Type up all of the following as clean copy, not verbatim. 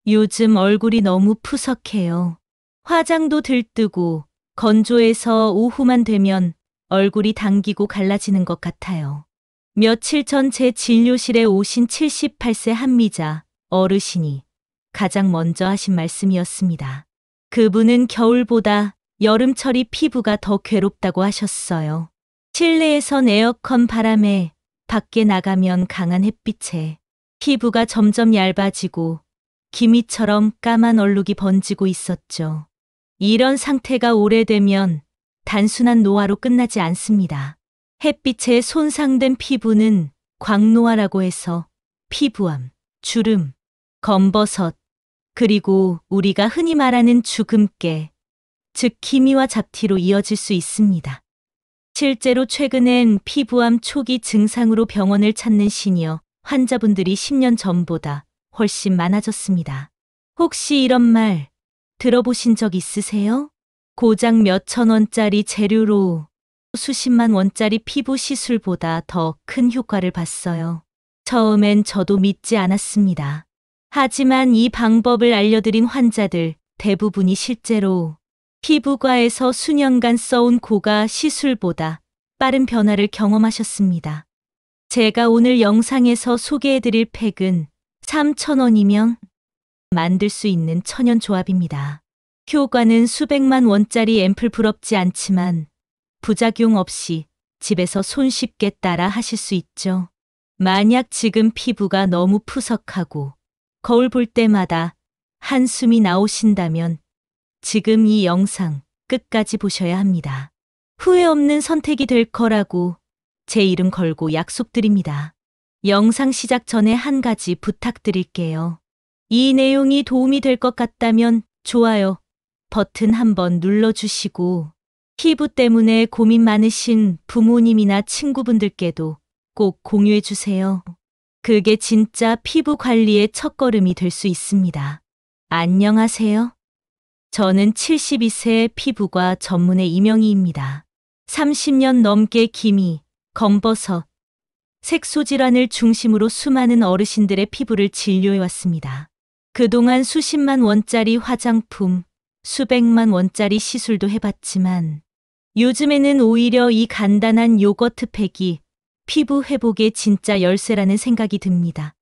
요즘 얼굴이 너무 푸석해요. 화장도 들뜨고 건조해서 오후만 되면 얼굴이 당기고 갈라지는 것 같아요. 며칠 전 제 진료실에 오신 78세 한미자 어르신이 가장 먼저 하신 말씀이었습니다. 그분은 겨울보다 여름철이 피부가 더 괴롭다고 하셨어요. 실내에선 에어컨 바람에 밖에 나가면 강한 햇빛에 피부가 점점 얇아지고 기미처럼 까만 얼룩이 번지고 있었죠. 이런 상태가 오래되면 단순한 노화로 끝나지 않습니다. 햇빛에 손상된 피부는 광노화라고 해서 피부암, 주름, 검버섯, 그리고 우리가 흔히 말하는 주근깨, 즉 기미와 잡티로 이어질 수 있습니다. 실제로 최근엔 피부암 초기 증상으로 병원을 찾는 시니어 환자분들이 10년 전보다 훨씬 많아졌습니다. 혹시 이런 말 들어보신 적 있으세요? 고작 몇천 원짜리 재료로 수십만 원짜리 피부 시술보다 더 큰 효과를 봤어요. 처음엔 저도 믿지 않았습니다. 하지만 이 방법을 알려드린 환자들 대부분이 실제로 피부과에서 수년간 써온 고가 시술보다 빠른 변화를 경험하셨습니다. 제가 오늘 영상에서 소개해드릴 팩은 3,000원이면 만들 수 있는 천연 조합입니다. 효과는 수백만 원짜리 앰플 부럽지 않지만 부작용 없이 집에서 손쉽게 따라 하실 수 있죠. 만약 지금 피부가 너무 푸석하고 거울 볼 때마다 한숨이 나오신다면 지금 이 영상 끝까지 보셔야 합니다. 후회 없는 선택이 될 거라고 제 이름 걸고 약속드립니다. 영상 시작 전에 한 가지 부탁드릴게요. 이 내용이 도움이 될 것 같다면 좋아요 버튼 한번 눌러주시고 피부 때문에 고민 많으신 부모님이나 친구분들께도 꼭 공유해주세요. 그게 진짜 피부 관리의 첫걸음이 될 수 있습니다. 안녕하세요. 저는 72세 피부과 전문의 이명희입니다. 30년 넘게 기미, 검버섯, 색소질환을 중심으로 수많은 어르신들의 피부를 진료해왔습니다. 그동안 수십만 원짜리 화장품, 수백만 원짜리 시술도 해봤지만 요즘에는 오히려 이 간단한 요거트 팩이 피부 회복의 진짜 열쇠라는 생각이 듭니다.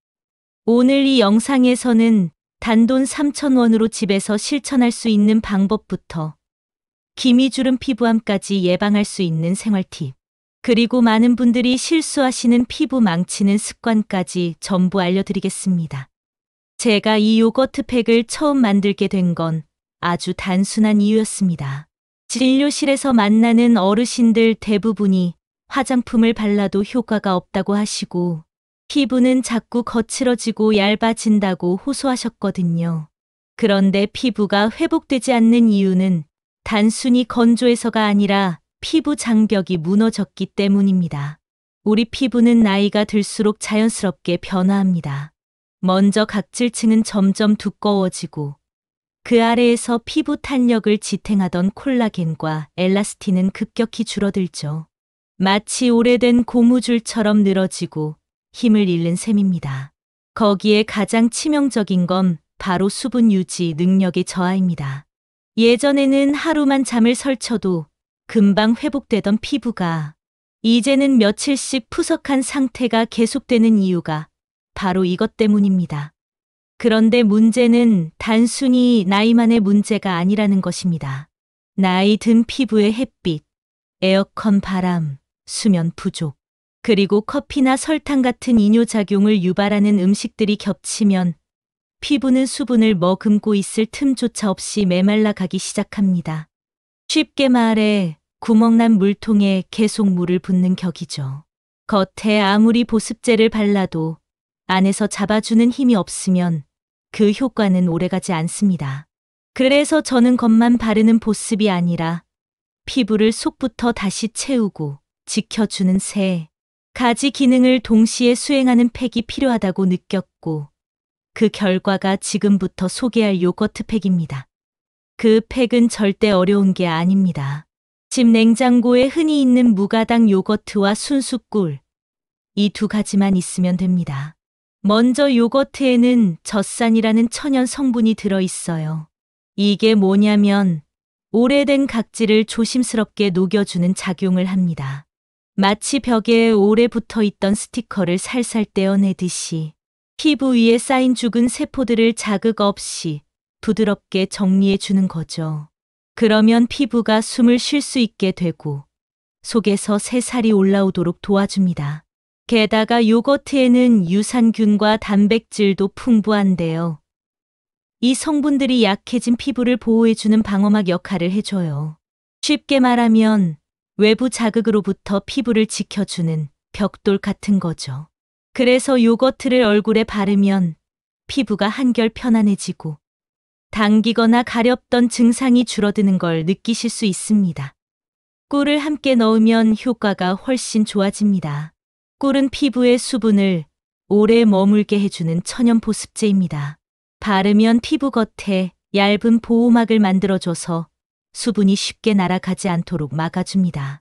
오늘 이 영상에서는 단돈 3,000원으로 집에서 실천할 수 있는 방법부터 기미주름 피부암까지 예방할 수 있는 생활 팁, 그리고 많은 분들이 실수하시는 피부 망치는 습관까지 전부 알려드리겠습니다. 제가 이 요거트 팩을 처음 만들게 된 건 아주 단순한 이유였습니다. 진료실에서 만나는 어르신들 대부분이 화장품을 발라도 효과가 없다고 하시고 피부는 자꾸 거칠어지고 얇아진다고 호소하셨거든요. 그런데 피부가 회복되지 않는 이유는 단순히 건조해서가 아니라 피부 장벽이 무너졌기 때문입니다. 우리 피부는 나이가 들수록 자연스럽게 변화합니다. 먼저 각질층은 점점 두꺼워지고 그 아래에서 피부 탄력을 지탱하던 콜라겐과 엘라스틴은 급격히 줄어들죠. 마치 오래된 고무줄처럼 늘어지고 힘을 잃는 셈입니다. 거기에 가장 치명적인 건 바로 수분 유지 능력의 저하입니다. 예전에는 하루만 잠을 설쳐도 금방 회복되던 피부가 이제는 며칠씩 푸석한 상태가 계속되는 이유가 바로 이것 때문입니다. 그런데 문제는 단순히 나이만의 문제가 아니라는 것입니다. 나이 든 피부의 햇빛, 에어컨 바람, 수면 부족, 그리고 커피나 설탕 같은 이뇨작용을 유발하는 음식들이 겹치면 피부는 수분을 머금고 있을 틈조차 없이 메말라 가기 시작합니다. 쉽게 말해 구멍난 물통에 계속 물을 붓는 격이죠. 겉에 아무리 보습제를 발라도 안에서 잡아주는 힘이 없으면 그 효과는 오래가지 않습니다. 그래서 저는 겉만 바르는 보습이 아니라 피부를 속부터 다시 채우고 지켜주는 세 가지 기능을 동시에 수행하는 팩이 필요하다고 느꼈고 그 결과가 지금부터 소개할 요거트 팩입니다. 그 팩은 절대 어려운 게 아닙니다. 집 냉장고에 흔히 있는 무가당 요거트와 순수 꿀, 이 두 가지만 있으면 됩니다. 먼저 요거트에는 젖산이라는 천연 성분이 들어 있어요. 이게 뭐냐면 오래된 각질을 조심스럽게 녹여주는 작용을 합니다. 마치 벽에 오래 붙어 있던 스티커를 살살 떼어내듯이 피부 위에 쌓인 죽은 세포들을 자극 없이 부드럽게 정리해 주는 거죠. 그러면 피부가 숨을 쉴 수 있게 되고 속에서 새살이 올라오도록 도와줍니다. 게다가 요거트에는 유산균과 단백질도 풍부한데요. 이 성분들이 약해진 피부를 보호해주는 방어막 역할을 해줘요. 쉽게 말하면 외부 자극으로부터 피부를 지켜주는 벽돌 같은 거죠. 그래서 요거트를 얼굴에 바르면 피부가 한결 편안해지고 당기거나 가렵던 증상이 줄어드는 걸 느끼실 수 있습니다. 꿀을 함께 넣으면 효과가 훨씬 좋아집니다. 꿀은 피부의 수분을 오래 머물게 해주는 천연 보습제입니다. 바르면 피부 겉에 얇은 보호막을 만들어줘서 수분이 쉽게 날아가지 않도록 막아줍니다.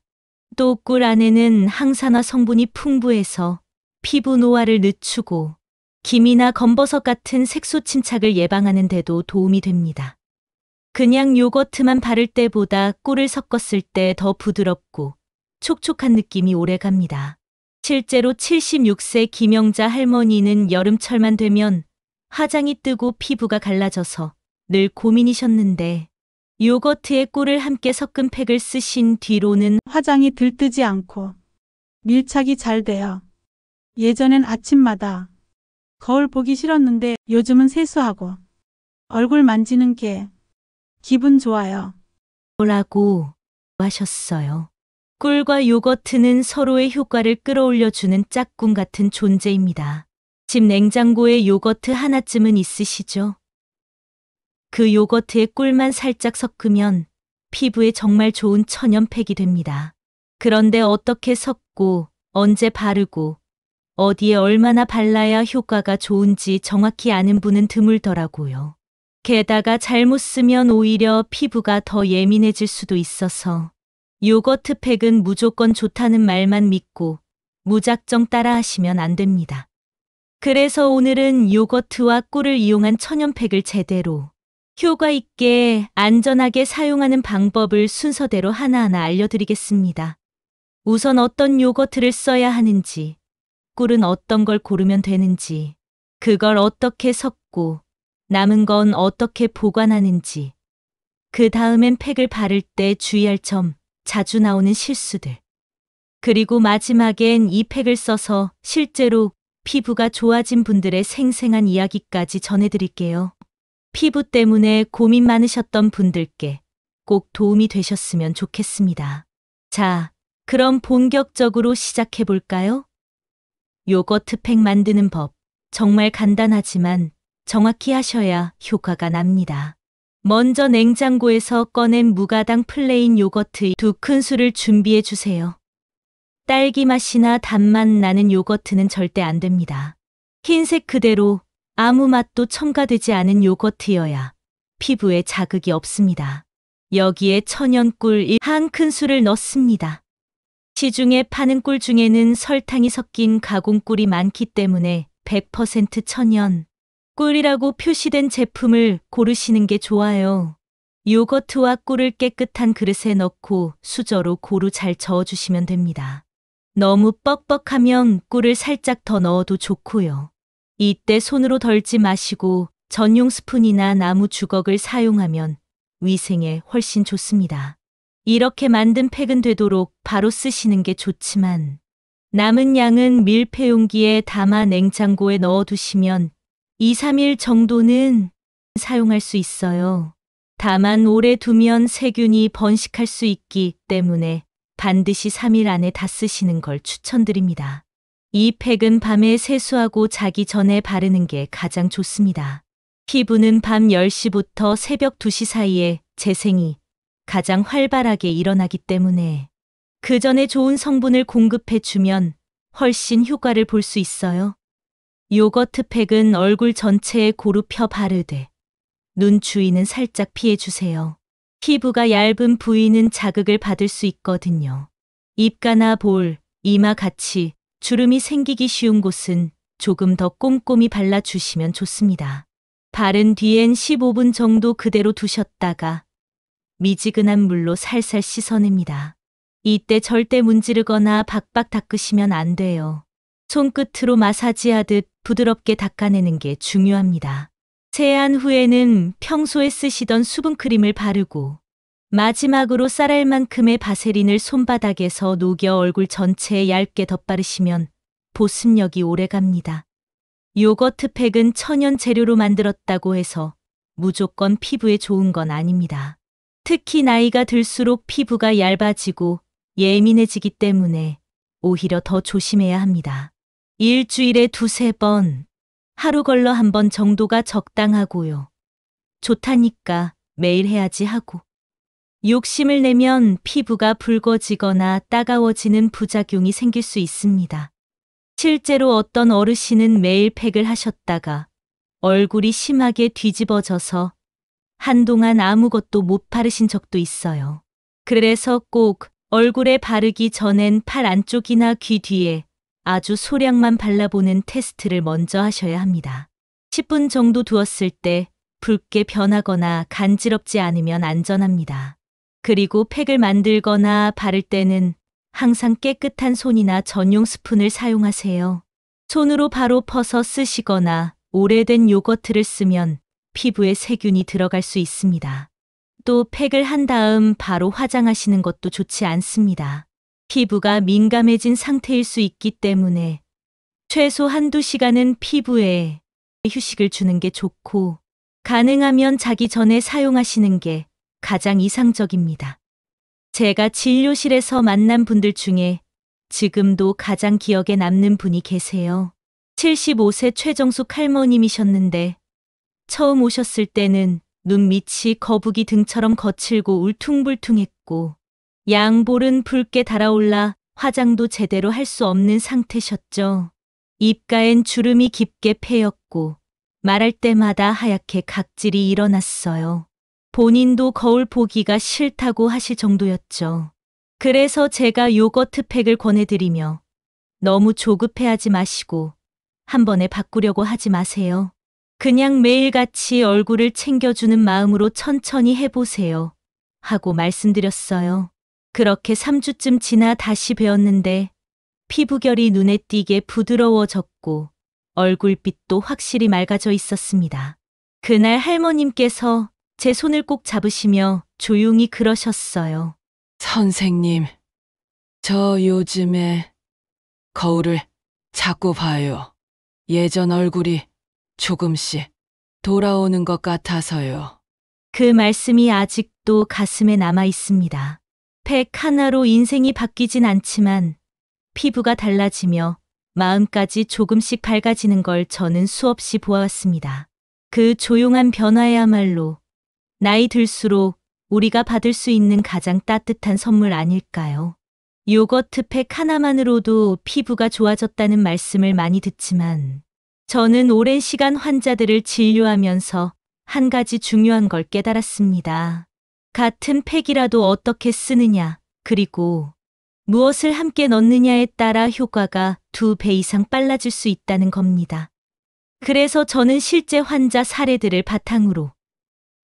또 꿀 안에는 항산화 성분이 풍부해서 피부 노화를 늦추고 기미나 검버섯 같은 색소 침착을 예방하는 데도 도움이 됩니다. 그냥 요거트만 바를 때보다 꿀을 섞었을 때 더 부드럽고 촉촉한 느낌이 오래갑니다. 실제로 76세 김영자 할머니는 여름철만 되면 화장이 뜨고 피부가 갈라져서 늘 고민이셨는데 요거트에 꿀을 함께 섞은 팩을 쓰신 뒤로는 화장이 들뜨지 않고 밀착이 잘 돼요. 예전엔 아침마다 거울 보기 싫었는데 요즘은 세수하고 얼굴 만지는 게 기분 좋아요. 라고 하셨어요. 꿀과 요거트는 서로의 효과를 끌어올려주는 짝꿍 같은 존재입니다. 집 냉장고에 요거트 하나쯤은 있으시죠? 그 요거트에 꿀만 살짝 섞으면 피부에 정말 좋은 천연팩이 됩니다. 그런데 어떻게 섞고 언제 바르고 어디에 얼마나 발라야 효과가 좋은지 정확히 아는 분은 드물더라고요. 게다가 잘못 쓰면 오히려 피부가 더 예민해질 수도 있어서 요거트 팩은 무조건 좋다는 말만 믿고 무작정 따라 하시면 안 됩니다. 그래서 오늘은 요거트와 꿀을 이용한 천연팩을 제대로 효과 있게 안전하게 사용하는 방법을 순서대로 하나하나 알려드리겠습니다. 우선 어떤 요거트를 써야 하는지, 꿀은 어떤 걸 고르면 되는지, 그걸 어떻게 섞고 남은 건 어떻게 보관하는지, 그 다음엔 팩을 바를 때 주의할 점, 자주 나오는 실수들, 그리고 마지막엔 이 팩을 써서 실제로 피부가 좋아진 분들의 생생한 이야기까지 전해드릴게요. 피부 때문에 고민 많으셨던 분들께 꼭 도움이 되셨으면 좋겠습니다. 자, 그럼 본격적으로 시작해 볼까요? 요거트 팩 만드는 법, 정말 간단하지만 정확히 하셔야 효과가 납니다. 먼저 냉장고에서 꺼낸 무가당 플레인 요거트 2큰술을 준비해 주세요. 딸기 맛이나 단맛 나는 요거트는 절대 안 됩니다. 흰색 그대로 아무 맛도 첨가되지 않은 요거트여야 피부에 자극이 없습니다. 여기에 천연꿀 1큰술을 넣습니다. 시중에 파는 꿀 중에는 설탕이 섞인 가공꿀이 많기 때문에 100% 천연 꿀이라고 표시된 제품을 고르시는 게 좋아요. 요거트와 꿀을 깨끗한 그릇에 넣고 수저로 고루 잘 저어주시면 됩니다. 너무 뻑뻑하면 꿀을 살짝 더 넣어도 좋고요. 이때 손으로 덜지 마시고 전용 스푼이나 나무 주걱을 사용하면 위생에 훨씬 좋습니다. 이렇게 만든 팩은 되도록 바로 쓰시는 게 좋지만 남은 양은 밀폐 용기에 담아 냉장고에 넣어두시면 2, 3일 정도는 사용할 수 있어요. 다만 오래 두면 세균이 번식할 수 있기 때문에 반드시 3일 안에 다 쓰시는 걸 추천드립니다. 이 팩은 밤에 세수하고 자기 전에 바르는 게 가장 좋습니다. 피부는 밤 10시부터 새벽 2시 사이에 재생이 가장 활발하게 일어나기 때문에 그 전에 좋은 성분을 공급해 주면 훨씬 효과를 볼 수 있어요. 요거트 팩은 얼굴 전체에 고루 펴 바르되 눈 주위는 살짝 피해 주세요. 피부가 얇은 부위는 자극을 받을 수 있거든요. 입가나 볼, 이마 같이 주름이 생기기 쉬운 곳은 조금 더 꼼꼼히 발라주시면 좋습니다. 바른 뒤엔 15분 정도 그대로 두셨다가 미지근한 물로 살살 씻어냅니다. 이때 절대 문지르거나 박박 닦으시면 안 돼요. 손끝으로 마사지하듯 부드럽게 닦아내는 게 중요합니다. 세안 후에는 평소에 쓰시던 수분크림을 바르고 마지막으로 쌀알만큼의 바세린을 손바닥에서 녹여 얼굴 전체에 얇게 덧바르시면 보습력이 오래갑니다. 요거트 팩은 천연 재료로 만들었다고 해서 무조건 피부에 좋은 건 아닙니다. 특히 나이가 들수록 피부가 얇아지고 예민해지기 때문에 오히려 더 조심해야 합니다. 일주일에 2~3번, 하루 걸러 1번 정도가 적당하고요. 좋다니까 매일 해야지 하고. 욕심을 내면 피부가 붉어지거나 따가워지는 부작용이 생길 수 있습니다. 실제로 어떤 어르신은 매일 팩을 하셨다가 얼굴이 심하게 뒤집어져서 한동안 아무것도 못 바르신 적도 있어요. 그래서 꼭 얼굴에 바르기 전엔 팔 안쪽이나 귀 뒤에 아주 소량만 발라보는 테스트를 먼저 하셔야 합니다. 10분 정도 두었을 때 붉게 변하거나 간지럽지 않으면 안전합니다. 그리고 팩을 만들거나 바를 때는 항상 깨끗한 손이나 전용 스푼을 사용하세요. 손으로 바로 퍼서 쓰시거나 오래된 요거트를 쓰면 피부에 세균이 들어갈 수 있습니다. 또 팩을 한 다음 바로 화장하시는 것도 좋지 않습니다. 피부가 민감해진 상태일 수 있기 때문에 최소 1~2시간은 피부에 휴식을 주는 게 좋고 가능하면 자기 전에 사용하시는 게 가장 이상적입니다. 제가 진료실에서 만난 분들 중에 지금도 가장 기억에 남는 분이 계세요. 75세 최정숙 할머님이셨는데 처음 오셨을 때는 눈 밑이 거북이 등처럼 거칠고 울퉁불퉁했고 양볼은 붉게 달아올라 화장도 제대로 할 수 없는 상태셨죠. 입가엔 주름이 깊게 패였고 말할 때마다 하얗게 각질이 일어났어요. 본인도 거울 보기가 싫다고 하실 정도였죠. 그래서 제가 요거트 팩을 권해드리며 너무 조급해하지 마시고 한 번에 바꾸려고 하지 마세요. 그냥 매일같이 얼굴을 챙겨주는 마음으로 천천히 해보세요. 하고 말씀드렸어요. 그렇게 3주쯤 지나 다시 뵈었는데 피부결이 눈에 띄게 부드러워졌고 얼굴빛도 확실히 맑아져 있었습니다. 그날 할머님께서 제 손을 꼭 잡으시며 조용히 그러셨어요. 선생님, 저 요즘에 거울을 자꾸 봐요. 예전 얼굴이 조금씩 돌아오는 것 같아서요. 그 말씀이 아직도 가슴에 남아 있습니다. 팩 하나로 인생이 바뀌진 않지만 피부가 달라지며 마음까지 조금씩 밝아지는 걸 저는 수없이 보아왔습니다. 그 조용한 변화야말로 나이 들수록 우리가 받을 수 있는 가장 따뜻한 선물 아닐까요? 요거트 팩 하나만으로도 피부가 좋아졌다는 말씀을 많이 듣지만 저는 오랜 시간 환자들을 진료하면서 한 가지 중요한 걸 깨달았습니다. 같은 팩이라도 어떻게 쓰느냐, 그리고 무엇을 함께 넣느냐에 따라 효과가 2배 이상 빨라질 수 있다는 겁니다. 그래서 저는 실제 환자 사례들을 바탕으로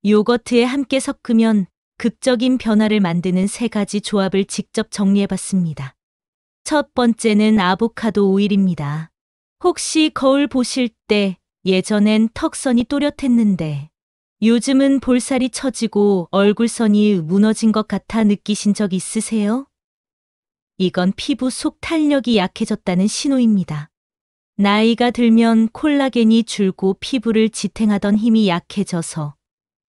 요거트에 함께 섞으면 극적인 변화를 만드는 3가지 조합을 직접 정리해봤습니다. 첫 번째는 아보카도 오일입니다. 혹시 거울 보실 때 예전엔 턱선이 또렷했는데 요즘은 볼살이 처지고 얼굴선이 무너진 것 같아 느끼신 적 있으세요? 이건 피부 속 탄력이 약해졌다는 신호입니다. 나이가 들면 콜라겐이 줄고 피부를 지탱하던 힘이 약해져서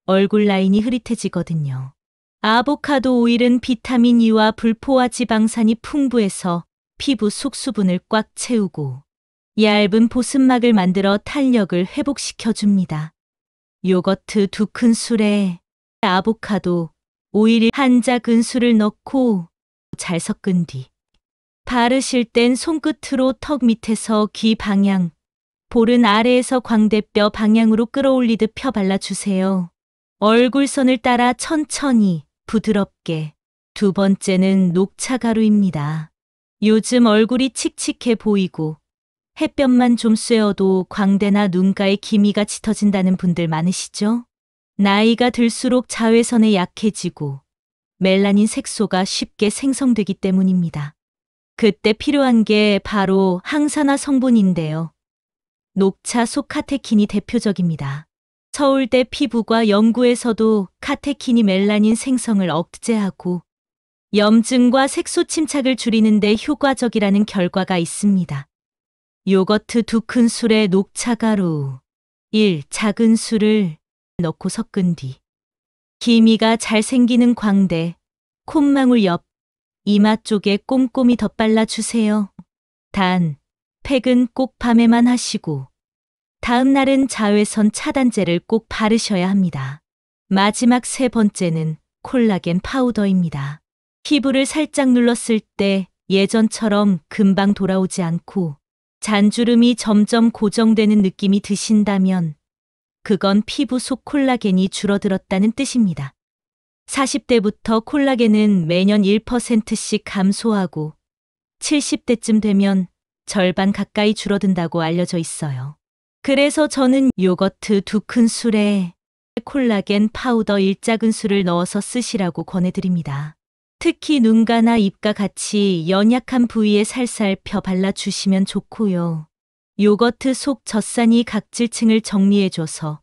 얼굴 라인이 흐릿해지거든요. 아보카도 오일은 비타민 E와 불포화 지방산이 풍부해서 피부 속 수분을 꽉 채우고 얇은 보습막을 만들어 탄력을 회복시켜줍니다. 요거트 2큰술에 아보카도 오일 1작은술을 넣고 잘 섞은 뒤 바르실 땐 손끝으로 턱 밑에서 귀 방향, 볼은 아래에서 광대뼈 방향으로 끌어올리듯 펴 발라주세요. 얼굴선을 따라 천천히 부드럽게. 두 번째는 녹차 가루입니다. 요즘 얼굴이 칙칙해 보이고 햇볕만 좀 쐬어도 광대나 눈가에 기미가 짙어진다는 분들 많으시죠? 나이가 들수록 자외선에 약해지고 멜라닌 색소가 쉽게 생성되기 때문입니다. 그때 필요한 게 바로 항산화 성분인데요. 녹차 속 카테킨이 대표적입니다. 서울대 피부과 연구에서도 카테킨이 멜라닌 생성을 억제하고 염증과 색소 침착을 줄이는 데 효과적이라는 결과가 있습니다. 요거트 2큰술에 녹차가루 1 작은 술을 넣고 섞은 뒤 기미가 잘 생기는 광대, 콧망울 옆, 이마 쪽에 꼼꼼히 덧발라 주세요. 단, 팩은 꼭 밤에만 하시고 다음 날은 자외선 차단제를 꼭 바르셔야 합니다. 마지막 세 번째는 콜라겐 파우더입니다. 피부를 살짝 눌렀을 때 예전처럼 금방 돌아오지 않고 잔주름이 점점 고정되는 느낌이 드신다면 그건 피부 속 콜라겐이 줄어들었다는 뜻입니다. 40대부터 콜라겐은 매년 1%씩 감소하고 70대쯤 되면 절반 가까이 줄어든다고 알려져 있어요. 그래서 저는 요거트 2큰술에 콜라겐 파우더 1작은술을 넣어서 쓰시라고 권해드립니다. 특히 눈가나 입과 같이 연약한 부위에 살살 펴 발라주시면 좋고요. 요거트 속 젖산이 각질층을 정리해줘서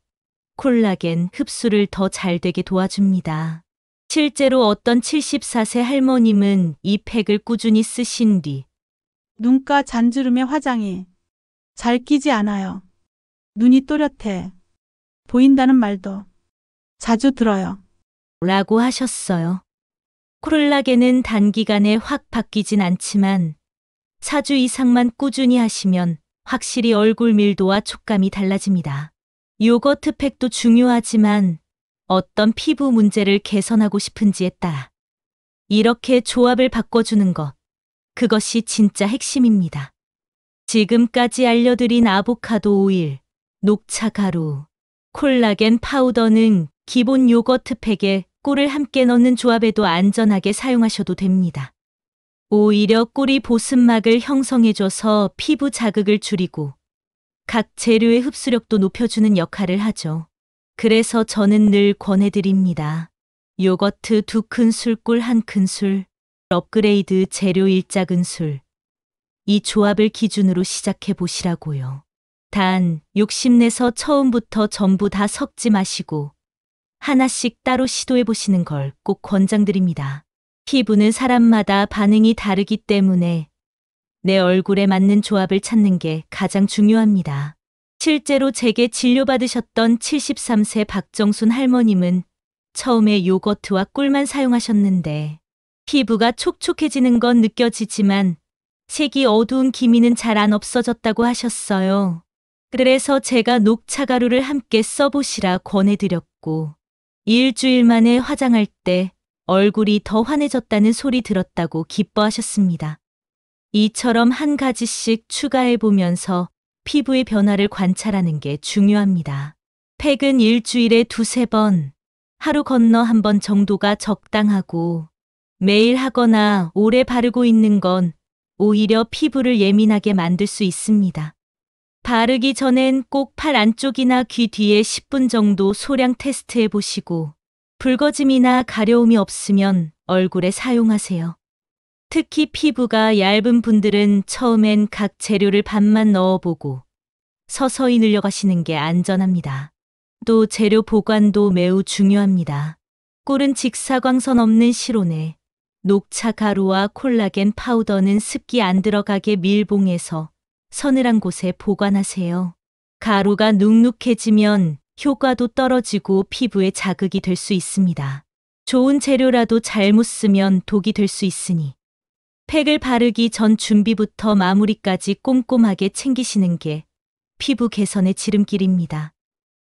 콜라겐 흡수를 더 잘 되게 도와줍니다. 실제로 어떤 74세 할머님은 이 팩을 꾸준히 쓰신 뒤 눈가 잔주름의 화장이 잘 끼지 않아요. 눈이 또렷해 보인다는 말도 자주 들어요. 라고 하셨어요. 콜라겐은 단기간에 확 바뀌진 않지만 4주 이상만 꾸준히 하시면 확실히 얼굴 밀도와 촉감이 달라집니다. 요거트 팩도 중요하지만 어떤 피부 문제를 개선하고 싶은지에 따라 이렇게 조합을 바꿔주는 것, 그것이 진짜 핵심입니다. 지금까지 알려드린 아보카도 오일, 녹차 가루, 콜라겐 파우더는 기본 요거트 팩에 꿀을 함께 넣는 조합에도 안전하게 사용하셔도 됩니다. 오히려 꿀이 보습막을 형성해줘서 피부 자극을 줄이고 각 재료의 흡수력도 높여주는 역할을 하죠. 그래서 저는 늘 권해드립니다. 요거트 2큰술, 꿀 1큰술, 업그레이드 재료 1작은술. 이 조합을 기준으로 시작해 보시라고요. 단, 욕심내서 처음부터 전부 다 섞지 마시고 하나씩 따로 시도해 보시는 걸 꼭 권장드립니다. 피부는 사람마다 반응이 다르기 때문에 내 얼굴에 맞는 조합을 찾는 게 가장 중요합니다. 실제로 제게 진료받으셨던 73세 박정순 할머님은 처음에 요거트와 꿀만 사용하셨는데 피부가 촉촉해지는 건 느껴지지만 색이 어두운 기미는 잘 안 없어졌다고 하셨어요. 그래서 제가 녹차가루를 함께 써보시라 권해드렸고 일주일 만에 화장할 때 얼굴이 더 환해졌다는 소리 들었다고 기뻐하셨습니다. 이처럼 한 가지씩 추가해보면서 피부의 변화를 관찰하는 게 중요합니다. 팩은 일주일에 2~3번, 하루 건너 1번 정도가 적당하고 매일 하거나 오래 바르고 있는 건 오히려 피부를 예민하게 만들 수 있습니다. 바르기 전엔 꼭 팔 안쪽이나 귀 뒤에 10분 정도 소량 테스트해 보시고 붉어짐이나 가려움이 없으면 얼굴에 사용하세요. 특히 피부가 얇은 분들은 처음엔 각 재료를 반만 넣어보고 서서히 늘려가시는 게 안전합니다. 또 재료 보관도 매우 중요합니다. 꿀은 직사광선 없는 실온에, 녹차 가루와 콜라겐 파우더는 습기 안 들어가게 밀봉해서 서늘한 곳에 보관하세요. 가루가 눅눅해지면 효과도 떨어지고 피부에 자극이 될 수 있습니다. 좋은 재료라도 잘못 쓰면 독이 될 수 있으니 팩을 바르기 전 준비부터 마무리까지 꼼꼼하게 챙기시는 게 피부 개선의 지름길입니다.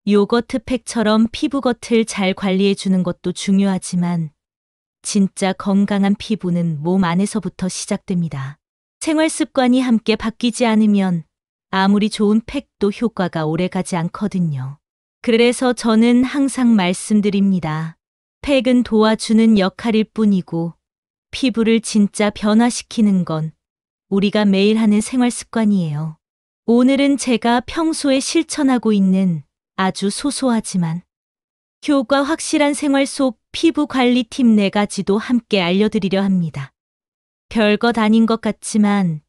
요거트 팩처럼 피부 겉을 잘 관리해 주는 것도 중요하지만 진짜 건강한 피부는 몸 안에서부터 시작됩니다. 생활 습관이 함께 바뀌지 않으면 아무리 좋은 팩도 효과가 오래가지 않거든요. 그래서 저는 항상 말씀드립니다. 팩은 도와주는 역할일 뿐이고 피부를 진짜 변화시키는 건 우리가 매일 하는 생활 습관이에요. 오늘은 제가 평소에 실천하고 있는 아주 소소하지만 효과 확실한 생활 속 피부 관리 팁 4가지도 함께 알려드리려 합니다. 별것 아닌 것 같지만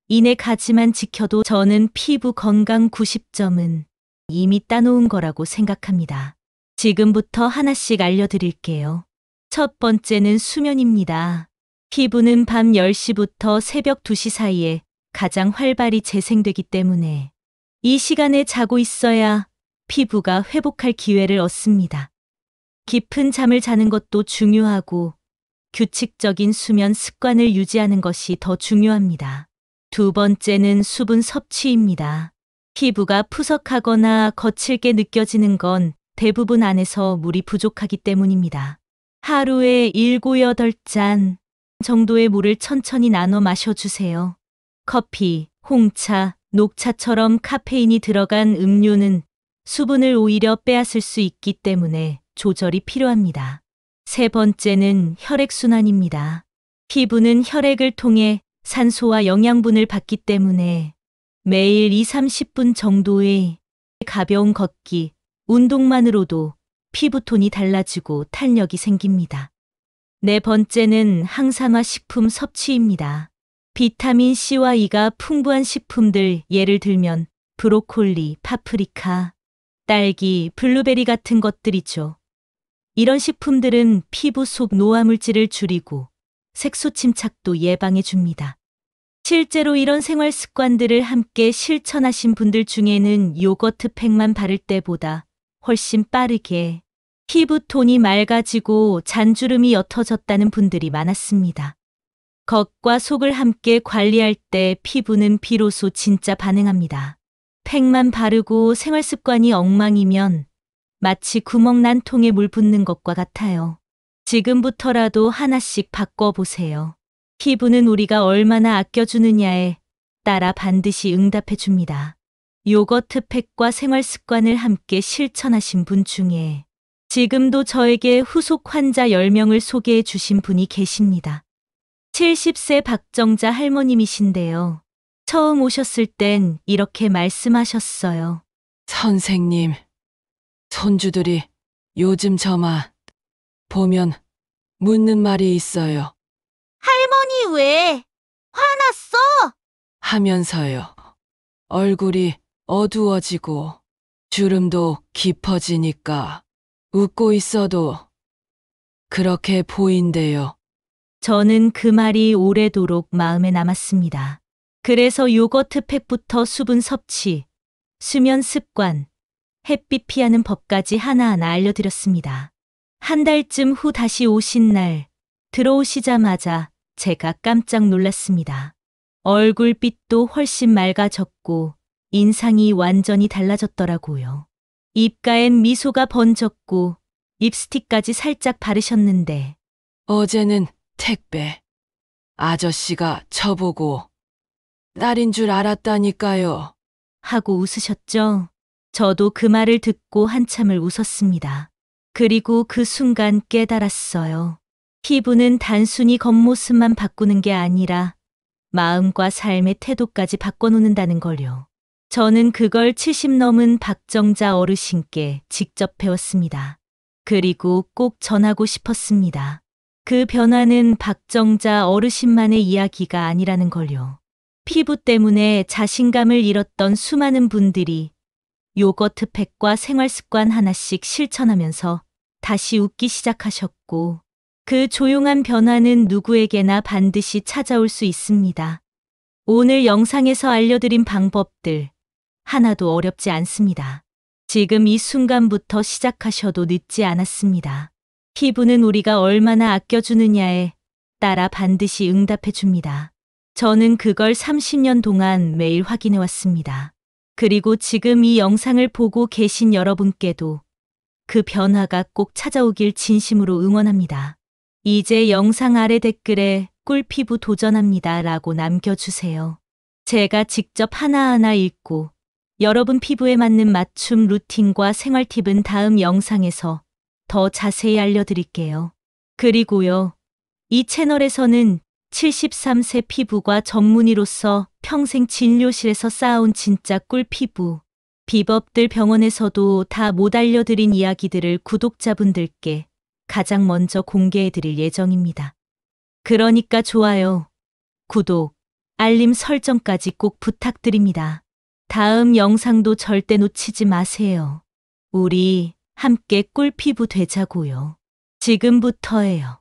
이 4가지만 지켜도 저는 피부 건강 90점은 이미 따놓은 거라고 생각합니다. 지금부터 하나씩 알려드릴게요. 첫 번째는 수면입니다. 피부는 밤 10시부터 새벽 2시 사이에 가장 활발히 재생되기 때문에 이 시간에 자고 있어야 피부가 회복할 기회를 얻습니다. 깊은 잠을 자는 것도 중요하고 규칙적인 수면 습관을 유지하는 것이 더 중요합니다. 두 번째는 수분 섭취입니다. 피부가 푸석하거나 거칠게 느껴지는 건 대부분 안에서 물이 부족하기 때문입니다. 하루에 7, 8잔 정도의 물을 천천히 나눠 마셔주세요. 커피, 홍차, 녹차처럼 카페인이 들어간 음료는 수분을 오히려 빼앗을 수 있기 때문에 조절이 필요합니다. 세 번째는 혈액순환입니다. 피부는 혈액을 통해 산소와 영양분을 받기 때문에 매일 2, 30분 정도의 가벼운 걷기, 운동만으로도 피부톤이 달라지고 탄력이 생깁니다. 네 번째는 항산화 식품 섭취입니다. 비타민 C와 E가 풍부한 식품들, 예를 들면 브로콜리, 파프리카, 딸기, 블루베리 같은 것들이죠. 이런 식품들은 피부 속 노화물질을 줄이고 색소 침착도 예방해 줍니다. 실제로 이런 생활 습관들을 함께 실천하신 분들 중에는 요거트 팩만 바를 때보다 훨씬 빠르게 피부톤이 맑아지고 잔주름이 옅어졌다는 분들이 많았습니다. 겉과 속을 함께 관리할 때 피부는 비로소 진짜 반응합니다. 팩만 바르고 생활 습관이 엉망이면 마치 구멍 난 통에 물 붓는 것과 같아요. 지금부터라도 하나씩 바꿔보세요. 피부는 우리가 얼마나 아껴주느냐에 따라 반드시 응답해 줍니다. 요거트 팩과 생활 습관을 함께 실천하신 분 중에 지금도 저에게 후속 환자 10명을 소개해 주신 분이 계십니다. 70세 박정자 할머님이신데요. 처음 오셨을 땐 이렇게 말씀하셨어요. 선생님, 손주들이 요즘 저만 보면 묻는 말이 있어요. 할머니 왜? 화났어? 하면서요. 얼굴이 어두워지고 주름도 깊어지니까 웃고 있어도 그렇게 보인대요. 저는 그 말이 오래도록 마음에 남았습니다. 그래서 요거트 팩부터 수분 섭취, 수면 습관, 햇빛 피하는 법까지 하나하나 알려드렸습니다. 한 달쯤 후 다시 오신 날, 들어오시자마자 제가 깜짝 놀랐습니다. 얼굴빛도 훨씬 맑아졌고 인상이 완전히 달라졌더라고요. 입가엔 미소가 번졌고 립스틱까지 살짝 바르셨는데 어제는 택배 아저씨가 저보고 딸인 줄 알았다니까요. 하고 웃으셨죠? 저도 그 말을 듣고 한참을 웃었습니다. 그리고 그 순간 깨달았어요. 피부는 단순히 겉모습만 바꾸는 게 아니라 마음과 삶의 태도까지 바꿔놓는다는 걸요. 저는 그걸 70 넘은 박정자 어르신께 직접 배웠습니다. 그리고 꼭 전하고 싶었습니다. 그 변화는 박정자 어르신만의 이야기가 아니라는 걸요. 피부 때문에 자신감을 잃었던 수많은 분들이 요거트 팩과 생활 습관 하나씩 실천하면서 다시 웃기 시작하셨고 그 조용한 변화는 누구에게나 반드시 찾아올 수 있습니다. 오늘 영상에서 알려드린 방법들 하나도 어렵지 않습니다. 지금 이 순간부터 시작하셔도 늦지 않았습니다. 피부는 우리가 얼마나 아껴주느냐에 따라 반드시 응답해 줍니다. 저는 그걸 30년 동안 매일 확인해 왔습니다. 그리고 지금 이 영상을 보고 계신 여러분께도 그 변화가 꼭 찾아오길 진심으로 응원합니다. 이제 영상 아래 댓글에 꿀피부 도전합니다 라고 남겨주세요. 제가 직접 하나하나 읽고 여러분 피부에 맞는 맞춤 루틴과 생활 팁은 다음 영상에서 더 자세히 알려드릴게요. 그리고요, 이 채널에서는 73세 피부과 전문의로서 평생 진료실에서 쌓아온 진짜 꿀 피부. 비법들 병원에서도 다 못 알려드린 이야기들을 구독자분들께 가장 먼저 공개해드릴 예정입니다. 그러니까 좋아요, 구독, 알림 설정까지 꼭 부탁드립니다. 다음 영상도 절대 놓치지 마세요. 우리 함께 꿀피부 되자고요. 지금부터예요.